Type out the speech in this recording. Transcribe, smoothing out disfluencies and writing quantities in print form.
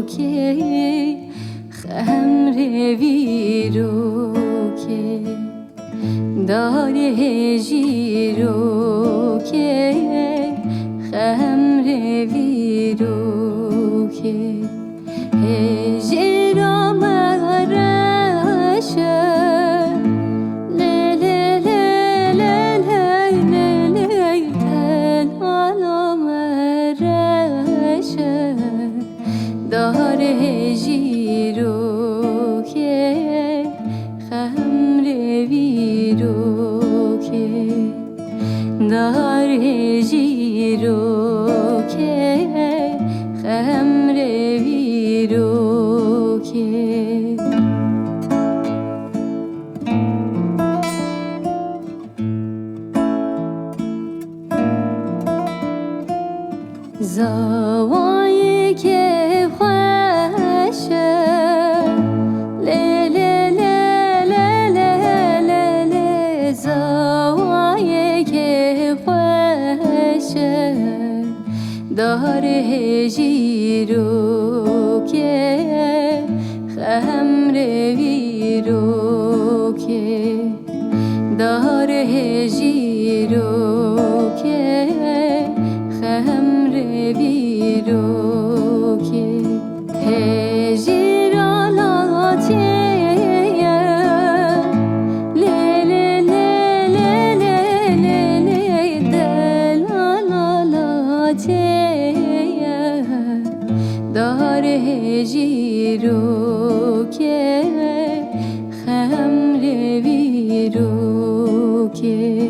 که خمر ویرو که داره جیرو که خمر ویرو که هجرا مرشه داره جیرو که خمر ویرو که داره جیرو که خمر ویرو که زوایی که خوشه لی لی لی لی لی لی زوایی که خوشه داره جیرو که خمر ویرو که داره جیرو که خمر ویرو که هجراناتی لی لی لی لی لی لی دلالاتی داره جیرو که خمر ویرو که